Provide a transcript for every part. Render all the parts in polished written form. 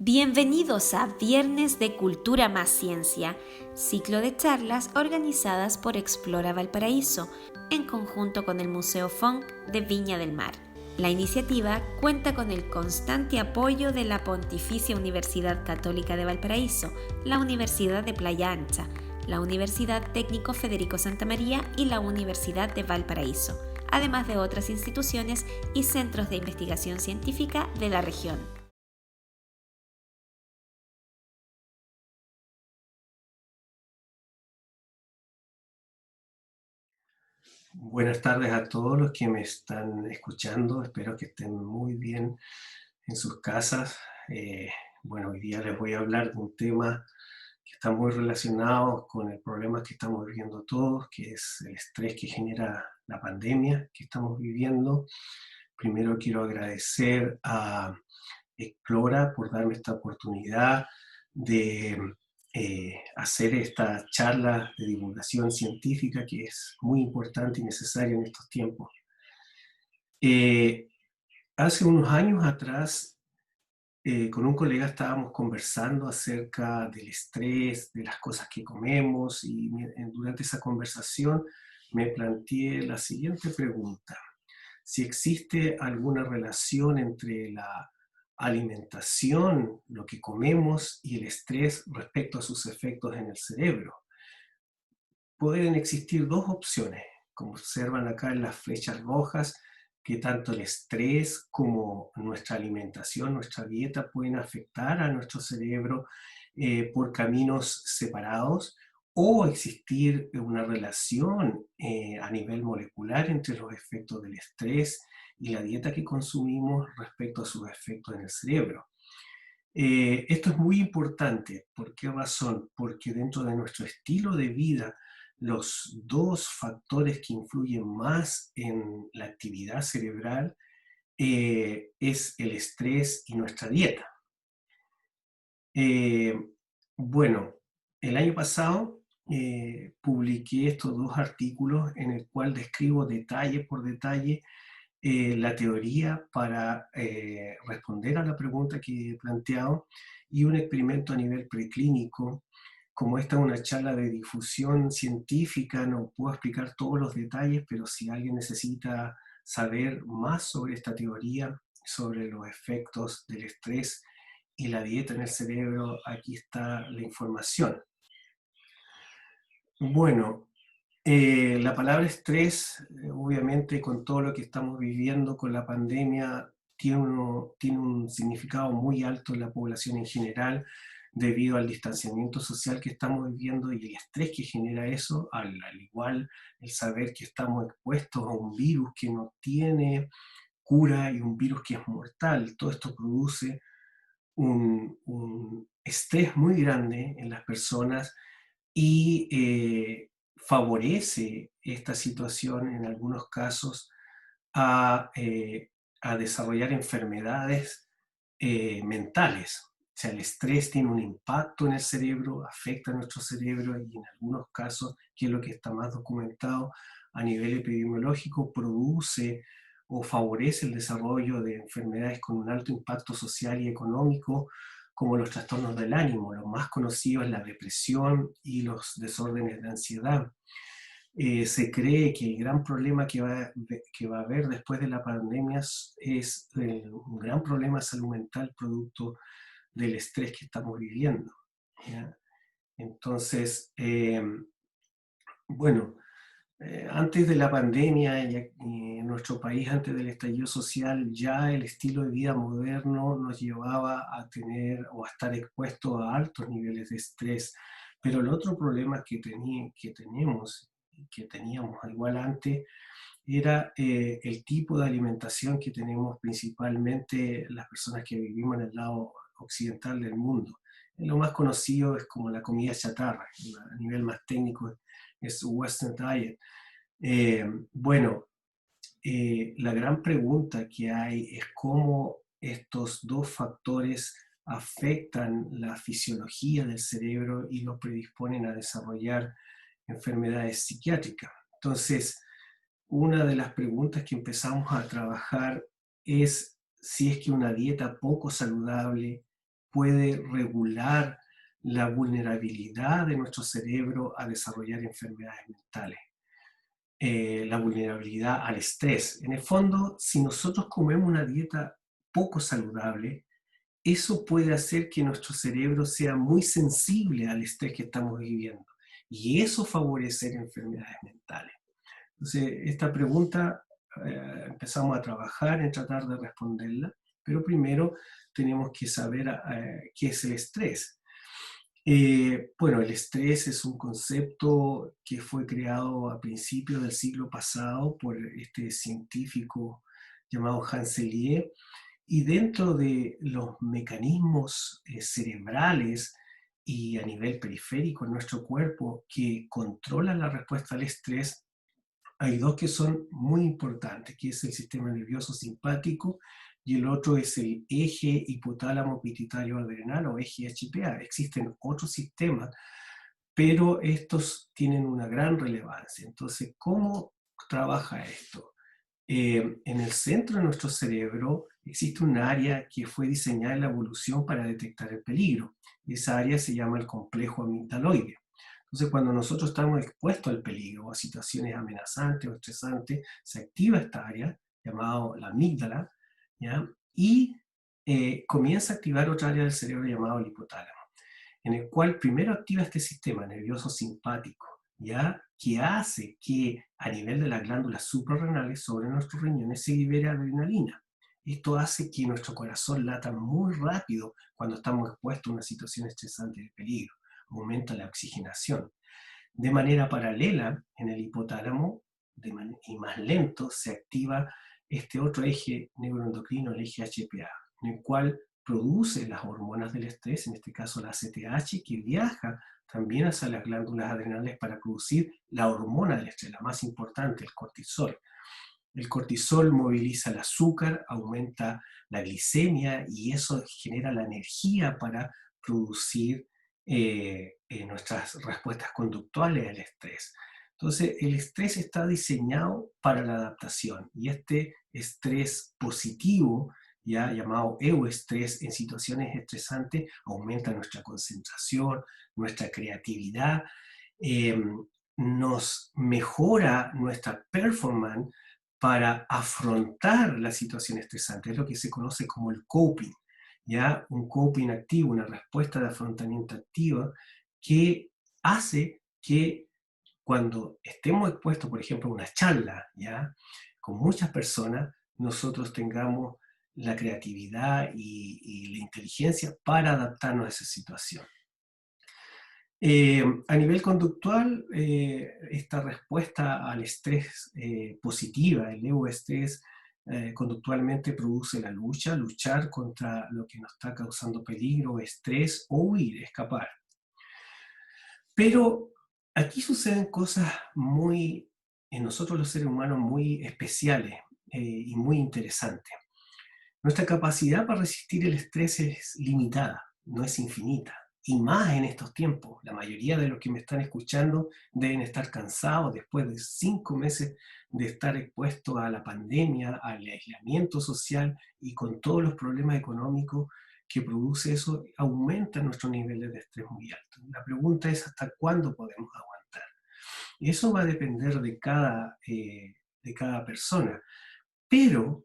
Bienvenidos a Viernes de Cultura más Ciencia, ciclo de charlas organizadas por Explora Valparaíso, en conjunto con el Museo Funk de Viña del Mar. La iniciativa cuenta con el constante apoyo de la Pontificia Universidad Católica de Valparaíso, la Universidad de Playa Ancha, la Universidad Técnico Federico Santa María y la Universidad de Valparaíso, además de otras instituciones y centros de investigación científica de la región. Buenas tardes a todos los que me están escuchando. Espero que estén muy bien en sus casas. Eh, hoy día les voy a hablar de un tema que está muy relacionado con el problema que estamos viviendo todos, que es el estrés que genera la pandemia que estamos viviendo. Primero quiero agradecer a Explora por darme esta oportunidad de hacer esta charla de divulgación científica que es muy importante y necesaria en estos tiempos. Eh, Hace unos años atrás, con un colega estábamos conversando acerca del estrés, de las cosas que comemos y durante esa conversación me planteé la siguiente pregunta: si existe alguna relación entre la alimentación, lo que comemos y el estrés respecto a sus efectos en el cerebro. Pueden existir dos opciones, como observan acá en las flechas rojas, que tanto el estrés como nuestra alimentación, nuestra dieta pueden afectar a nuestro cerebro por caminos separados, o existir una relación a nivel molecular entre los efectos del estrés y la dieta que consumimos respecto a sus efectos en el cerebro. Esto es muy importante. ¿Por qué razón? Porque dentro de nuestro estilo de vida, los dos factores que influyen más en la actividad cerebral es el estrés y nuestra dieta. Eh, bueno, el año pasado publiqué estos dos artículos en el cual describo detalle por detalle la teoría para responder a la pregunta que he planteado, y un experimento a nivel preclínico. Como esta es una charla de difusión científica, no puedo explicar todos los detalles, pero si alguien necesita saber más sobre esta teoría, sobre los efectos del estrés y la dieta en el cerebro, aquí está la información. Bueno, la palabra estrés, obviamente con todo lo que estamos viviendo con la pandemia, tiene un significado muy alto en la población en general, debido al distanciamiento social que estamos viviendo y el estrés que genera eso, al igual el saber que estamos expuestos a un virus que no tiene cura y un virus que es mortal. Todo esto produce un estrés muy grande en las personas y favorece esta situación en algunos casos a, a desarrollar enfermedades mentales. O sea, el estrés tiene un impacto en el cerebro, afecta a nuestro cerebro y en algunos casos, que es lo que está más documentado a nivel epidemiológico, produce o favorece el desarrollo de enfermedades con un alto impacto social y económico, como los trastornos del ánimo. Los más conocidos es la depresión y los desórdenes de ansiedad. Se cree que el gran problema que va a haber después de la pandemia es un gran problema de salud mental producto del estrés que estamos viviendo, ¿ya? Entonces, bueno, antes de la pandemia y en nuestro país, antes del estallido social, ya el estilo de vida moderno nos llevaba a tener o a estar expuestos a altos niveles de estrés. Pero el otro problema que teníamos igual antes, era el tipo de alimentación que tenemos principalmente las personas que vivimos en el lado occidental del mundo. Lo más conocido es como la comida chatarra, a nivel más técnico es Western Diet. Eh, bueno, la gran pregunta que hay es cómo estos dos factores afectan la fisiología del cerebro y lo predisponen a desarrollar enfermedades psiquiátricas. Entonces, una de las preguntas que empezamos a trabajar es si es que una dieta poco saludable puede regular la vulnerabilidad de nuestro cerebro a desarrollar enfermedades mentales, la vulnerabilidad al estrés. En el fondo, si nosotros comemos una dieta poco saludable, eso puede hacer que nuestro cerebro sea muy sensible al estrés que estamos viviendo y eso favorecer enfermedades mentales. Entonces, esta pregunta empezamos a trabajar en tratar de responderla, pero primero tenemos que saber qué es el estrés. Bueno, el estrés es un concepto que fue creado a principios del siglo pasado por este científico llamado Hans Selye, y dentro de los mecanismos cerebrales y a nivel periférico en nuestro cuerpo que controlan la respuesta al estrés, hay dos que son muy importantes, que es el sistema nervioso simpático y el otro es el eje hipotálamo pituitario adrenal o eje HPA. Existen otros sistemas, pero estos tienen una gran relevancia. Entonces, ¿cómo trabaja esto? En el centro de nuestro cerebro existe un área que fue diseñada en la evolución para detectar el peligro. Esa área se llama el complejo amigdaloide. Entonces, cuando nosotros estamos expuestos al peligro o a situaciones amenazantes o estresantes, se activa esta área llamada la amígdala, ¿ya? Y comienza a activar otra área del cerebro llamado el hipotálamo, en el cual primero activa este sistema nervioso simpático, ¿ya? Que hace que a nivel de las glándulas suprarrenales sobre nuestros riñones se libere adrenalina. Esto hace que nuestro corazón lata muy rápido cuando estamos expuestos a una situación estresante de peligro. Aumenta la oxigenación. De manera paralela, en el hipotálamo, y más lento, se activa este otro eje neuroendocrino, el eje HPA, en el cual produce las hormonas del estrés, en este caso la ACTH, que viaja también hacia las glándulas adrenales para producir la hormona del estrés, la más importante, el cortisol. El cortisol moviliza el azúcar, aumenta la glicemia y eso genera la energía para producir nuestras respuestas conductuales al estrés. Entonces, el estrés está diseñado para la adaptación y este estrés positivo, ya llamado euestrés, en situaciones estresantes, aumenta nuestra concentración, nuestra creatividad, eh, nos mejora nuestra performance para afrontar la situación estresante. Es lo que se conoce como el coping, ¿ya? Un coping activo, una respuesta de afrontamiento activa que hace que cuando estemos expuestos, por ejemplo, a una charla, ¿ya? Con muchas personas, nosotros tengamos la creatividad y la inteligencia para adaptarnos a esa situación. A nivel conductual, esta respuesta al estrés positiva, el euestrés, conductualmente produce la lucha, luchar contra lo que nos está causando peligro, estrés o huir, escapar. Pero aquí suceden cosas muy, en nosotros los seres humanos, muy especiales y muy interesantes. Nuestra capacidad para resistir el estrés es limitada, no es infinita. Y más en estos tiempos. La mayoría de los que me están escuchando deben estar cansados después de 5 meses de estar expuestos a la pandemia, al aislamiento social y con todos los problemas económicos que produce eso, aumenta nuestros niveles de estrés muy altos. La pregunta es hasta cuándo podemos aguantar. Y eso va a depender de cada persona. Pero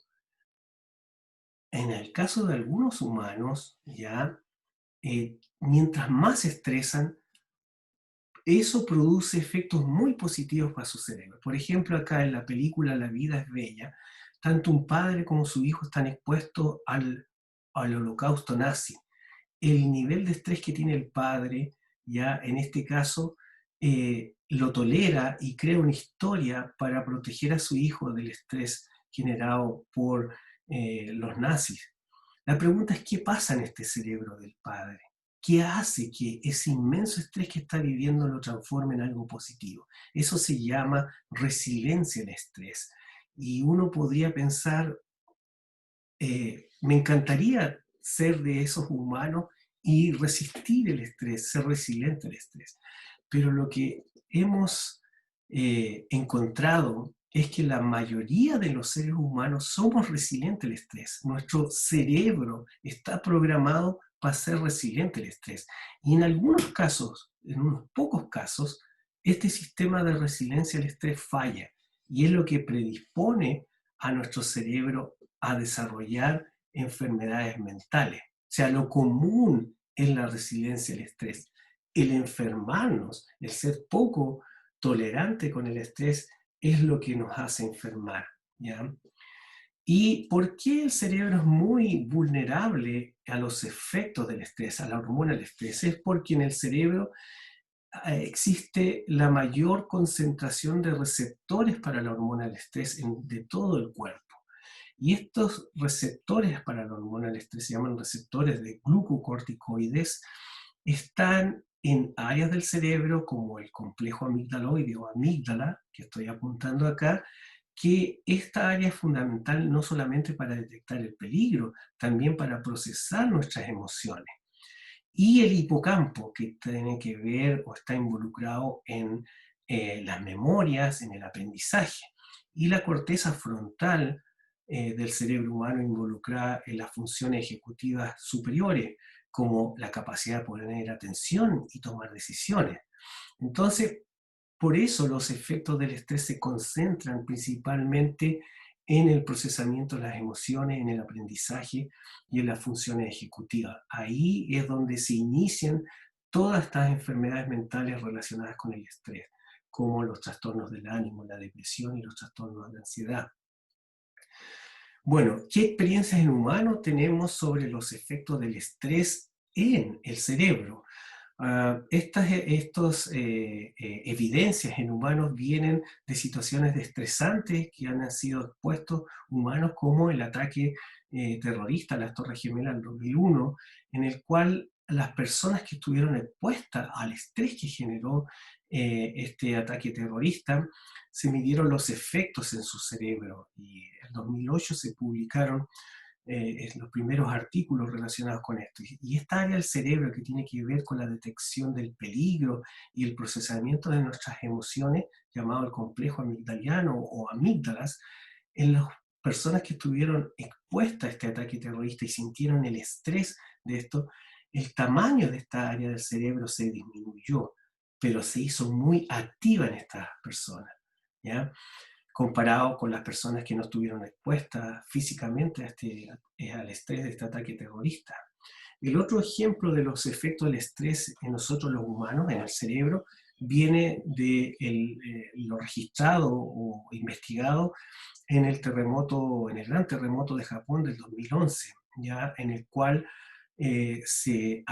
en el caso de algunos humanos, ya mientras más se estresan, eso produce efectos muy positivos para su cerebro. Por ejemplo, acá en la película La vida es bella, tanto un padre como su hijo están expuestos al holocausto nazi. El nivel de estrés que tiene el padre, ya en este caso, lo tolera y crea una historia para proteger a su hijo del estrés generado por los nazis. La pregunta es, ¿qué pasa en este cerebro del padre? ¿Qué hace que ese inmenso estrés que está viviendo lo transforme en algo positivo? Eso se llama resiliencia al estrés. Y uno podría pensar, me encantaría ser de esos humanos y resistir el estrés, ser resiliente al estrés. Pero lo que hemos encontrado es que la mayoría de los seres humanos somos resilientes al estrés. Nuestro cerebro está programado va a ser resiliente al estrés. Y en algunos casos, en unos pocos casos, este sistema de resiliencia al estrés falla y es lo que predispone a nuestro cerebro a desarrollar enfermedades mentales. O sea, lo común es la resiliencia al estrés. El enfermarnos, el ser poco tolerante con el estrés, es lo que nos hace enfermar, ¿ya? ¿Y por qué el cerebro es muy vulnerable a los efectos del estrés, a la hormona del estrés? Es porque en el cerebro existe la mayor concentración de receptores para la hormona del estrés de todo el cuerpo. Y estos receptores para la hormona del estrés se llaman receptores de glucocorticoides, están en áreas del cerebro como el complejo amigdaloide o amígdala, que estoy apuntando acá, que esta área es fundamental no solamente para detectar el peligro, también para procesar nuestras emociones. Y el hipocampo, que tiene que ver o está involucrado en las memorias, en el aprendizaje. Y la corteza frontal del cerebro humano involucrada en las funciones ejecutivas superiores, como la capacidad de poner atención y tomar decisiones. Entonces, por eso los efectos del estrés se concentran principalmente en el procesamiento de las emociones, en el aprendizaje y en las funciones ejecutivas. Ahí es donde se inician todas estas enfermedades mentales relacionadas con el estrés, como los trastornos del ánimo, la depresión y los trastornos de la ansiedad. Bueno, ¿qué experiencias en humanos tenemos sobre los efectos del estrés en el cerebro? Estas evidencias en humanos vienen de situaciones estresantes que han sido expuestos humanos, como el ataque terrorista a las Torres Gemelas en 2001, en el cual las personas que estuvieron expuestas al estrés que generó este ataque terrorista, se midieron los efectos en su cerebro, y en 2008 se publicaron los primeros artículos relacionados con esto. Y esta área del cerebro que tiene que ver con la detección del peligro y el procesamiento de nuestras emociones, llamado el complejo amigdaliano o amígdalas, en las personas que estuvieron expuestas a este ataque terrorista y sintieron el estrés de esto, el tamaño de esta área del cerebro se disminuyó, pero se hizo muy activa en estas personas, ¿ya? Comparado con las personas que no estuvieron expuestas físicamente al estrés de este ataque terrorista. El otro ejemplo de los efectos del estrés en nosotros los humanos, en el cerebro, viene de lo registrado o investigado en el terremoto, en el gran terremoto de Japón del 2011, ya en el cual se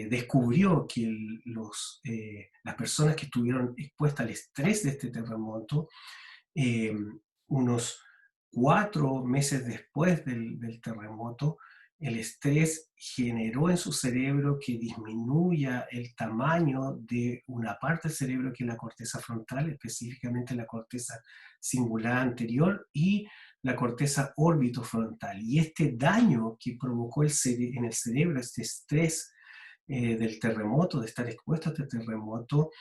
descubrió que las personas que estuvieron expuestas al estrés de este terremoto, eh, unos 4 meses después del terremoto, el estrés generó en su cerebro que disminuya el tamaño de una parte del cerebro que es la corteza frontal, específicamente la corteza cingulada anterior y la corteza órbitofrontal. Y este daño que provocó en el cerebro, este estrés del terremoto, de estar expuesto a este terremoto,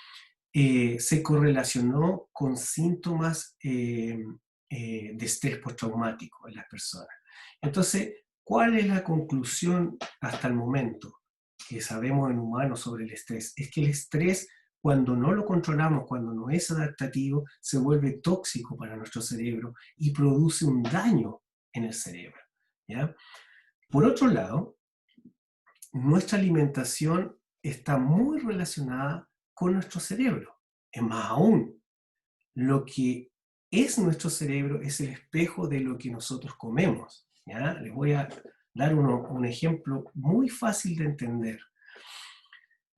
se correlacionó con síntomas de estrés postraumático en las personas. Entonces, ¿cuál es la conclusión hasta el momento que sabemos en humanos sobre el estrés? Es que el estrés, cuando no lo controlamos, cuando no es adaptativo, se vuelve tóxico para nuestro cerebro y produce un daño en el cerebro, ¿ya? Por otro lado, nuestra alimentación está muy relacionada con nuestro cerebro. Es más aún, lo que es nuestro cerebro es el espejo de lo que nosotros comemos, ¿ya? Les voy a dar un ejemplo muy fácil de entender.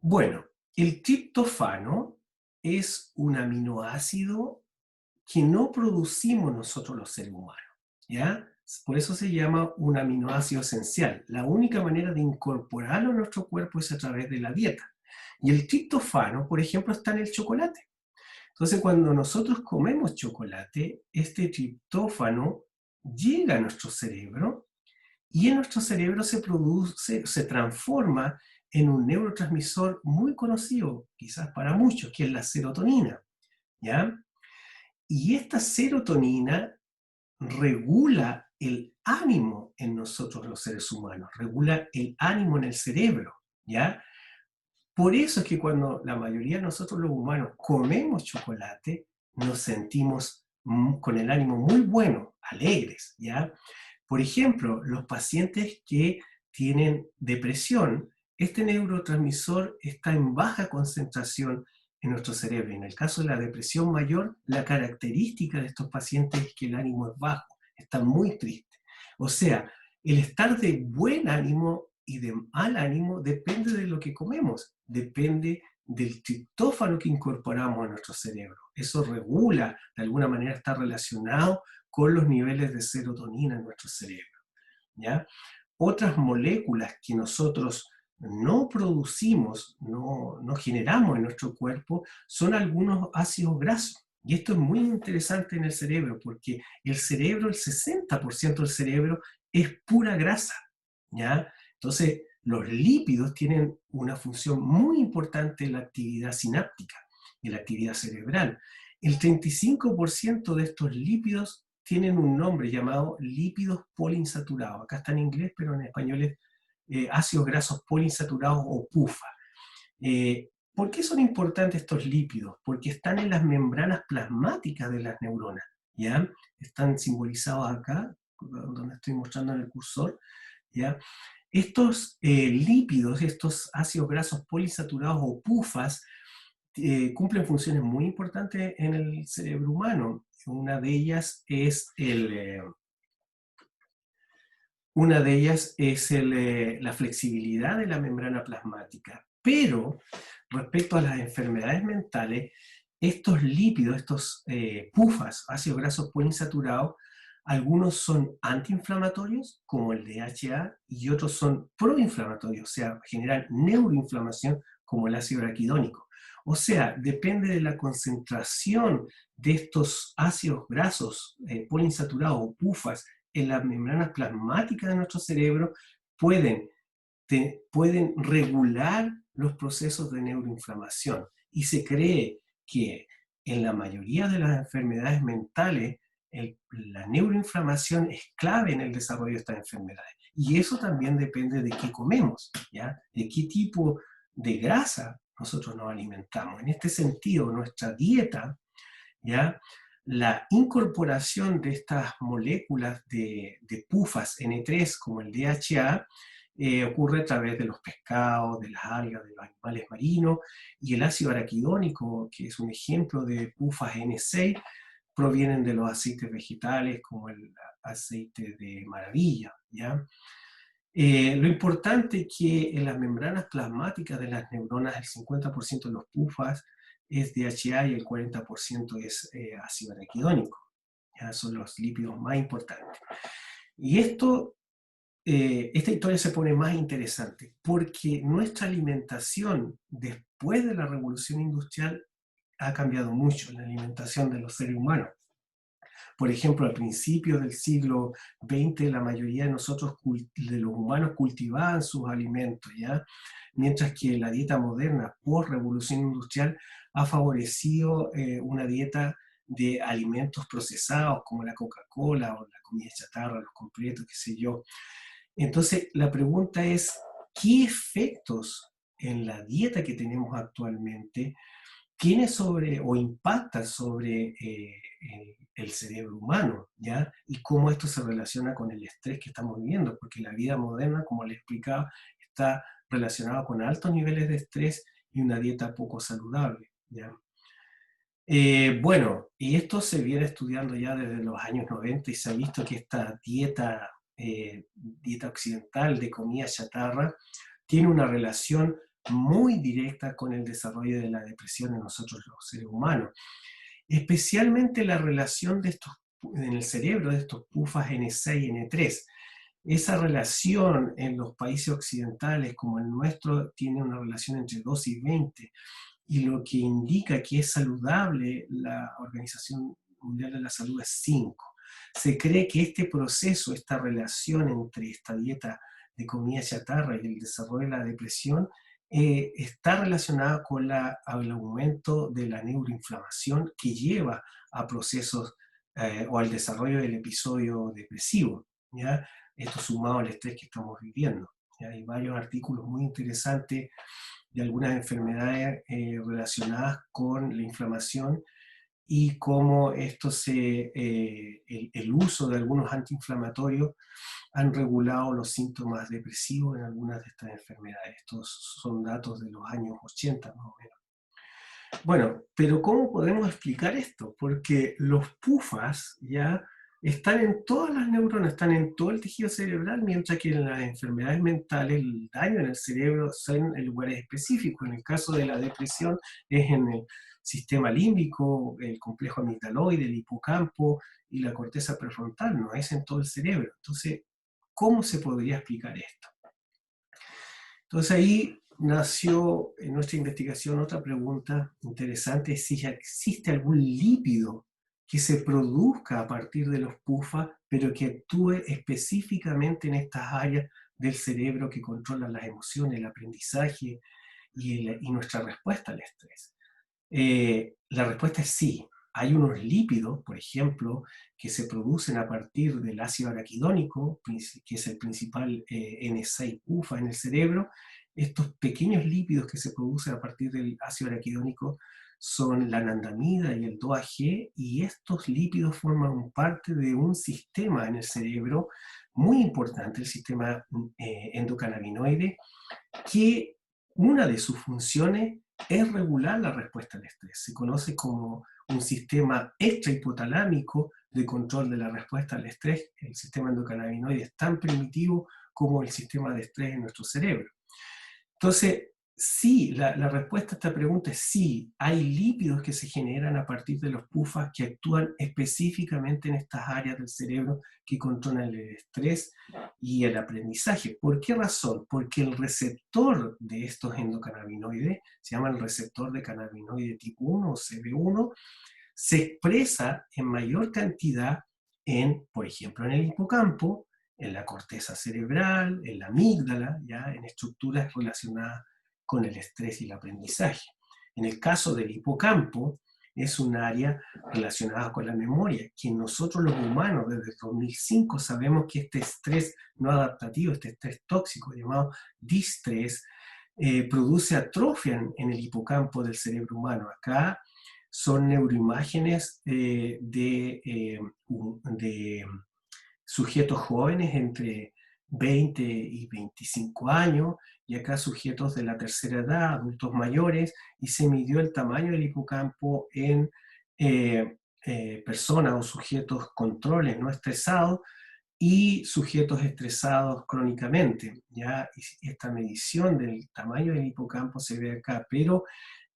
Bueno, el triptofano es un aminoácido que no producimos nosotros los seres humanos, ¿ya? Por eso se llama un aminoácido esencial. La única manera de incorporarlo a nuestro cuerpo es a través de la dieta. Y el triptofano, por ejemplo, está en el chocolate. Entonces, cuando nosotros comemos chocolate, este triptófano llega a nuestro cerebro y en nuestro cerebro se transforma en un neurotransmisor muy conocido, quizás para muchos, que es la serotonina, ¿ya? Y esta serotonina regula el ánimo en nosotros los seres humanos, regula el ánimo en el cerebro, ¿ya? Por eso es que cuando la mayoría de nosotros los humanos comemos chocolate, nos sentimos con el ánimo muy bueno, alegres, ¿ya? Por ejemplo, los pacientes que tienen depresión, este neurotransmisor está en baja concentración en nuestro cerebro. En el caso de la depresión mayor, la característica de estos pacientes es que el ánimo es bajo, están muy tristes. O sea, el estar de buen ánimo y de mal ánimo depende de lo que comemos, depende del triptófano que incorporamos a nuestro cerebro. Eso regula, de alguna manera está relacionado con los niveles de serotonina en nuestro cerebro, ¿ya? Otras moléculas que nosotros no producimos, no generamos en nuestro cuerpo, son algunos ácidos grasos. Y esto es muy interesante en el cerebro, porque el cerebro, el 60% del cerebro es pura grasa, ¿ya? Entonces, los lípidos tienen una función muy importante en la actividad sináptica y en la actividad cerebral. El 35% de estos lípidos tienen un nombre llamado lípidos poliinsaturados. Acá está en inglés, pero en español es ácidos grasos poliinsaturados o PUFA. ¿Por qué son importantes estos lípidos? Porque están en las membranas plasmáticas de las neuronas, ¿ya? Están simbolizados acá, donde estoy mostrando en el cursor, ¿ya? Estos lípidos, estos ácidos grasos poliinsaturados o PUFAs, cumplen funciones muy importantes en el cerebro humano. Una de ellas es la flexibilidad de la membrana plasmática. Pero respecto a las enfermedades mentales, estos lípidos, estos PUFAs, ácidos grasos poliinsaturados, algunos son antiinflamatorios, como el DHA, y otros son proinflamatorios, o sea, generan neuroinflamación, como el ácido araquidónico. O sea, depende de la concentración de estos ácidos grasos poliinsaturados o PUFAs en las membranas plasmáticas de nuestro cerebro, pueden, pueden regular los procesos de neuroinflamación. Y se cree que en la mayoría de las enfermedades mentales, la neuroinflamación es clave en el desarrollo de estas enfermedades. Y eso también depende de qué comemos, ¿ya? De qué tipo de grasa nosotros nos alimentamos. En este sentido, nuestra dieta, ¿ya? La incorporación de estas moléculas de PUFAS N3 como el DHA ocurre a través de los pescados, de las algas, de los animales marinos, y el ácido araquidónico, que es un ejemplo de PUFAS N6, provienen de los aceites vegetales como el aceite de maravilla, ¿ya? Lo importante es que en las membranas plasmáticas de las neuronas el 50% de los PUFAs es DHA y el 40% es ácido araquidónico. ¿Ya? Son los lípidos más importantes. Y esta historia se pone más interesante porque nuestra alimentación después de la revolución industrial ha cambiado mucho, la alimentación de los seres humanos. Por ejemplo, al principio del siglo XX, la mayoría de nosotros, de los humanos, cultivaban sus alimentos, ¿ya? Mientras que la dieta moderna, post-revolución industrial, ha favorecido una dieta de alimentos procesados, como la Coca-Cola o la comida chatarra, los completos, qué sé yo. Entonces, la pregunta es, ¿qué efectos en la dieta que tenemos actualmente tiene sobre o impacta sobre el cerebro humano, ¿ya? Y cómo esto se relaciona con el estrés que estamos viviendo, porque la vida moderna, como le explicaba, está relacionada con altos niveles de estrés y una dieta poco saludable, ¿ya? Bueno, y esto se viene estudiando ya desde los años 90 y se ha visto que esta dieta occidental de comida chatarra tiene una relación muy directa con el desarrollo de la depresión en nosotros los seres humanos, especialmente la relación de estos en el cerebro de estos PUFAs N6 y N3. Esa relación en los países occidentales como el nuestro tiene una relación entre 2 y 20, y lo que indica que es saludable la Organización Mundial de la Salud es 5. Se cree que este proceso, esta relación entre esta dieta de comida chatarra y el desarrollo de la depresión está relacionada con el aumento de la neuroinflamación que lleva a procesos o al desarrollo del episodio depresivo, ¿ya? Esto sumado al estrés que estamos viviendo. ¿Ya? Hay varios artículos muy interesantes de algunas enfermedades relacionadas con la inflamación y cómo el uso de algunos antiinflamatorios han regulado los síntomas depresivos en algunas de estas enfermedades. Estos son datos de los años 80 más o menos. Bueno, pero ¿cómo podemos explicar esto? Porque los PUFAs ya están en todas las neuronas, están en todo el tejido cerebral, mientras que en las enfermedades mentales el daño en el cerebro son en lugares específicos. En el caso de la depresión es en el sistema límbico, el complejo amigdaloide, el hipocampo y la corteza prefrontal, no es en todo el cerebro. Entonces, ¿cómo se podría explicar esto? Entonces ahí nació en nuestra investigación otra pregunta interesante, si ya existe algún lípido que se produzca a partir de los PUFA, pero que actúe específicamente en estas áreas del cerebro que controlan las emociones, el aprendizaje y nuestra respuesta al estrés. La respuesta es sí. Hay unos lípidos, por ejemplo, que se producen a partir del ácido araquidónico, que es el principal N6-UFA en el cerebro. Estos pequeños lípidos que se producen a partir del ácido araquidónico son la anandamida y el DOAG, y estos lípidos forman parte de un sistema en el cerebro muy importante, el sistema endocannabinoide, que una de sus funciones es regular la respuesta al estrés. Se conoce como un sistema extrahipotalámico de control de la respuesta al estrés. El sistema endocannabinoide es tan primitivo como el sistema de estrés en nuestro cerebro. Entonces, sí, la respuesta a esta pregunta es sí, hay lípidos que se generan a partir de los PUFAs que actúan específicamente en estas áreas del cerebro que controlan el estrés y el aprendizaje. ¿Por qué razón? Porque el receptor de estos endocannabinoides, se llama el receptor de cannabinoide tipo 1 o CB1, se expresa en mayor cantidad por ejemplo, en el hipocampo, en la corteza cerebral, en la amígdala, ¿ya? En estructuras relacionadas con el estrés y el aprendizaje. En el caso del hipocampo, es un área relacionada con la memoria, que nosotros los humanos desde el 2005 sabemos que este estrés no adaptativo, este estrés tóxico llamado distrés, produce atrofia en el hipocampo del cerebro humano. Acá son neuroimágenes de sujetos jóvenes entre 20 y 25 años, y acá sujetos de la tercera edad, adultos mayores, y se midió el tamaño del hipocampo en personas o sujetos controles no estresados y sujetos estresados crónicamente. ¿Ya? Y esta medición del tamaño del hipocampo se ve acá, pero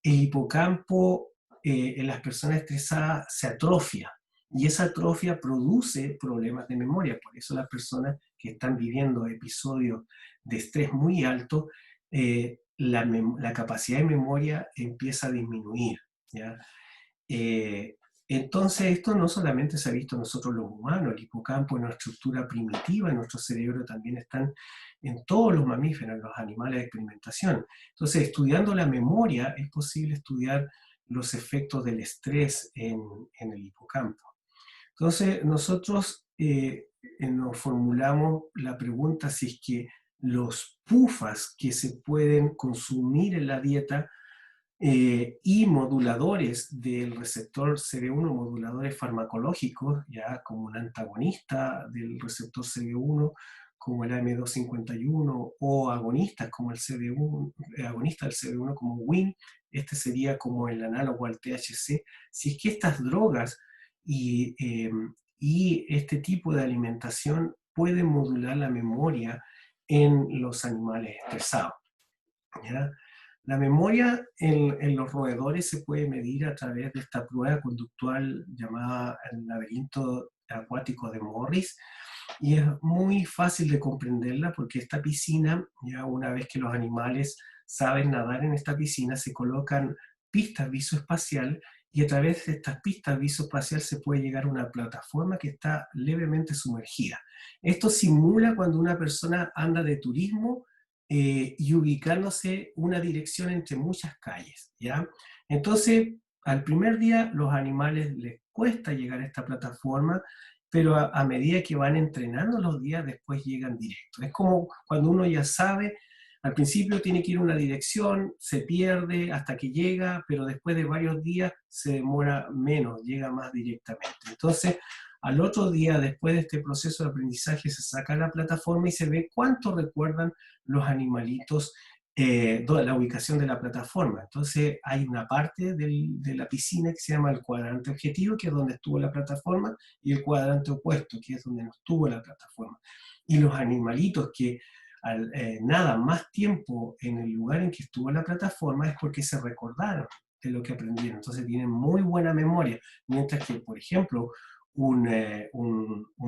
el hipocampo en las personas estresadas se atrofia, y esa atrofia produce problemas de memoria. Por eso las personas que están viviendo episodios de estrés muy alto, la capacidad de memoria empieza a disminuir. ¿Ya? Entonces esto no solamente se ha visto en nosotros los humanos, el hipocampo es una estructura primitiva en nuestro cerebro, también están en todos los mamíferos, en los animales de experimentación. Entonces, estudiando la memoria es posible estudiar los efectos del estrés en el hipocampo. Entonces, nosotros nos formulamos la pregunta si es que los PUFAs que se pueden consumir en la dieta y moduladores del receptor CB1, moduladores farmacológicos, ya como un antagonista del receptor CB1, como el AM251, o agonistas como el CB1, agonista del CB1 como WIN, este sería como el análogo al THC. Si es que estas drogas y este tipo de alimentación pueden modular la memoria en los animales estresados. ¿Ya? La memoria en los roedores se puede medir a través de esta prueba conductual llamada el laberinto acuático de Morris, y es muy fácil de comprenderla porque esta piscina, ya una vez que los animales saben nadar en esta piscina, se colocan pistas visoespacial, y a través de estas pistas visoespacial se puede llegar a una plataforma que está levemente sumergida. Esto simula cuando una persona anda de turismo y ubicándose una dirección entre muchas calles, ¿ya? Entonces, al primer día los animales les cuesta llegar a esta plataforma, pero a medida que van entrenando los días, después llegan directo. Es como cuando uno ya sabe, al principio tiene que ir a una dirección, se pierde hasta que llega, pero después de varios días se demora menos, llega más directamente. Entonces, al otro día, después de este proceso de aprendizaje, se saca la plataforma y se ve cuánto recuerdan los animalitos la ubicación de la plataforma. Entonces hay una parte de la piscina que se llama el cuadrante objetivo, que es donde estuvo la plataforma, y el cuadrante opuesto, que es donde no estuvo la plataforma. Y los animalitos que nadan más tiempo en el lugar en que estuvo la plataforma es porque se recordaron de lo que aprendieron. Entonces tienen muy buena memoria. Mientras que, por ejemplo, un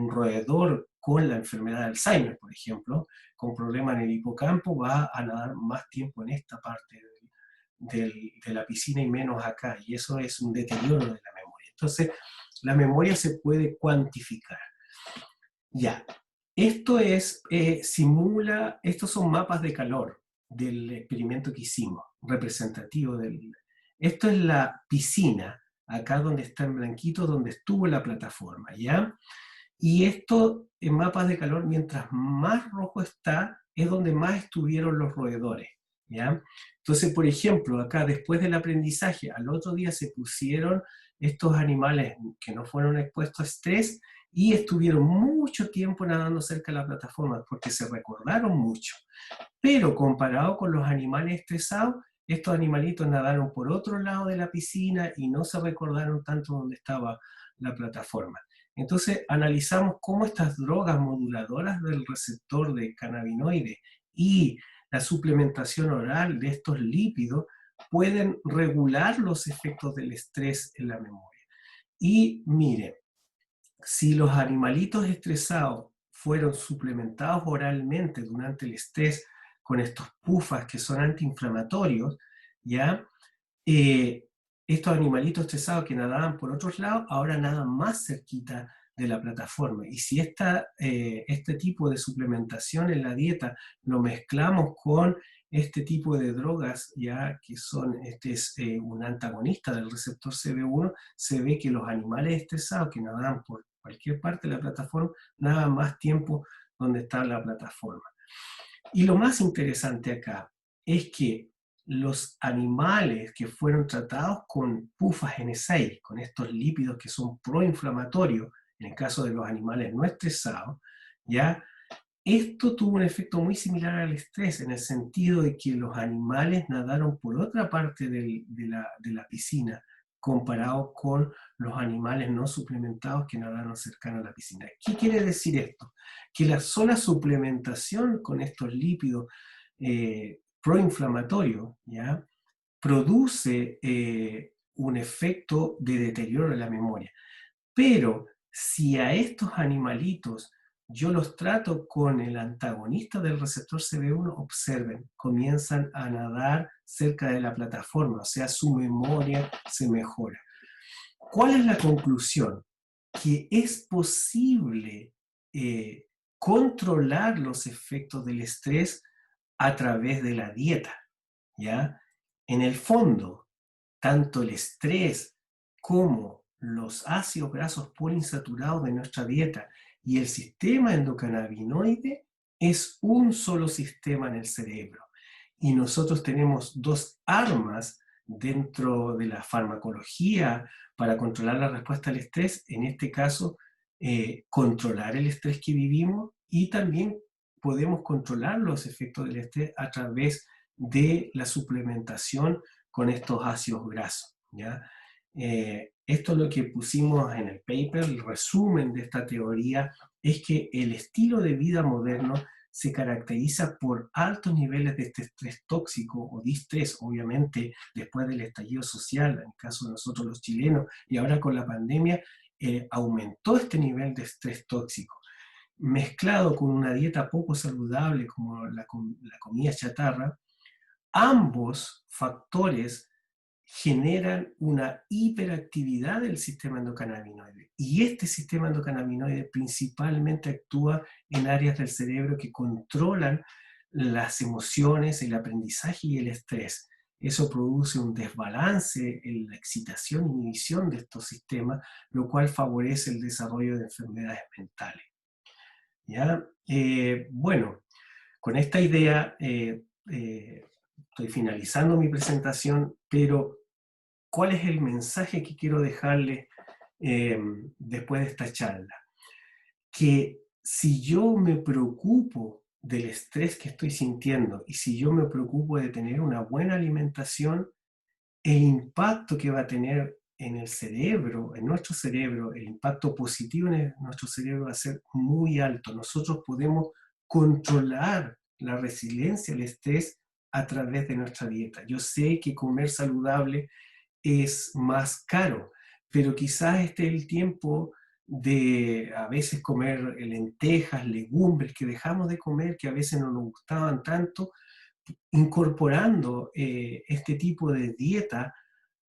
roedor con la enfermedad de Alzheimer, por ejemplo, con problemas en el hipocampo, va a nadar más tiempo en esta parte de la piscina y menos acá, y eso es un deterioro de la memoria. Entonces, la memoria se puede cuantificar. Ya, estos son mapas de calor del experimento que hicimos, representativo esto es la piscina, acá donde está en blanquito, donde estuvo la plataforma, ¿ya? Y esto en mapas de calor, mientras más rojo está, es donde más estuvieron los roedores, ¿ya? Entonces, por ejemplo, acá después del aprendizaje, al otro día se pusieron estos animales que no fueron expuestos a estrés y estuvieron mucho tiempo nadando cerca de la plataforma porque se recordaron mucho. Pero comparado con los animales estresados, estos animalitos nadaron por otro lado de la piscina y no se recordaron tanto dónde estaba la plataforma. Entonces analizamos cómo estas drogas moduladoras del receptor de cannabinoides y la suplementación oral de estos lípidos pueden regular los efectos del estrés en la memoria. Y miren, si los animalitos estresados fueron suplementados oralmente durante el estrés con estos pufas que son antiinflamatorios, ¿ya? Eh, Estos animalitos estresados que nadaban por otros lados, ahora nadan más cerquita de la plataforma. Y si este tipo de suplementación en la dieta lo mezclamos con este tipo de drogas, ya que este es un antagonista del receptor CB1, se ve que los animales estresados que nadan por cualquier parte de la plataforma nadan más tiempo donde está la plataforma. Y lo más interesante acá es que los animales que fueron tratados con pufas NSAID, con estos lípidos que son proinflamatorios, en el caso de los animales no estresados, ¿ya? Esto tuvo un efecto muy similar al estrés, en el sentido de que los animales nadaron por otra parte de la piscina, comparado con los animales no suplementados que nadaron cercano a la piscina. ¿Qué quiere decir esto? Que la sola suplementación con estos lípidos proinflamatorios, ¿ya? Produce un efecto de deterioro de la memoria. Pero si a estos animalitos yo los trato con el antagonista del receptor CB1, observen, comienzan a nadar cerca de la plataforma, o sea, su memoria se mejora. ¿Cuál es la conclusión? Que es posible controlar los efectos del estrés a través de la dieta, ¿ya? En el fondo, tanto el estrés como los ácidos grasos poliinsaturados de nuestra dieta y el sistema endocannabinoide es un solo sistema en el cerebro. Y nosotros tenemos dos armas dentro de la farmacología para controlar la respuesta al estrés, en este caso, controlar el estrés que vivimos y también podemos controlar los efectos del estrés a través de la suplementación con estos ácidos grasos, ¿ya? Esto es lo que pusimos en el paper, el resumen de esta teoría es que el estilo de vida moderno se caracteriza por altos niveles de este estrés tóxico o distrés, obviamente después del estallido social, en el caso de nosotros los chilenos, y ahora con la pandemia, aumentó este nivel de estrés tóxico, mezclado con una dieta poco saludable como la comida chatarra. Ambos factores generan una hiperactividad del sistema endocannabinoide. Y este sistema endocannabinoide principalmente actúa en áreas del cerebro que controlan las emociones, el aprendizaje y el estrés. eso produce un desbalance en la excitación e inhibición de estos sistemas, lo cual favorece el desarrollo de enfermedades mentales. ¿Ya? Bueno, con esta idea estoy finalizando mi presentación, pero ¿cuál es el mensaje que quiero dejarles después de esta charla? Que si yo me preocupo del estrés que estoy sintiendo y si yo me preocupo de tener una buena alimentación, el impacto que va a tener en el cerebro, en nuestro cerebro, el impacto positivo en nuestro cerebro va a ser muy alto. Nosotros podemos controlar la resiliencia al estrés a través de nuestra dieta. Yo sé que comer saludable es más caro, pero quizás este es el tiempo de a veces comer lentejas, legumbres que dejamos de comer, que a veces no nos gustaban tanto, incorporando este tipo de dieta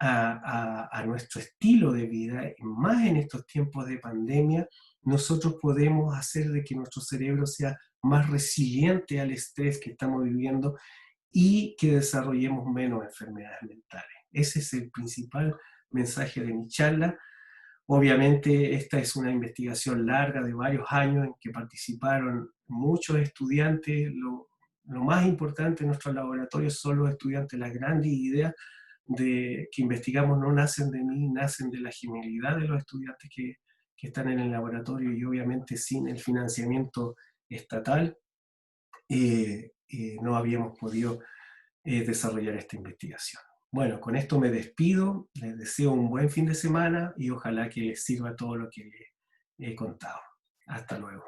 a nuestro estilo de vida, y más en estos tiempos de pandemia, nosotros podemos hacer de que nuestro cerebro sea más resiliente al estrés que estamos viviendo y que desarrollemos menos enfermedades mentales. Ese es el principal mensaje de mi charla. Obviamente esta es una investigación larga de varios años en que participaron muchos estudiantes. Lo más importante en nuestros laboratorios son los estudiantes. Las grandes ideas que investigamos no nacen de mí, nacen de la genialidad de los estudiantes que están en el laboratorio, y obviamente sin el financiamiento estatal no habíamos podido desarrollar esta investigación. Bueno, con esto me despido, les deseo un buen fin de semana y ojalá que les sirva todo lo que les he contado. Hasta luego.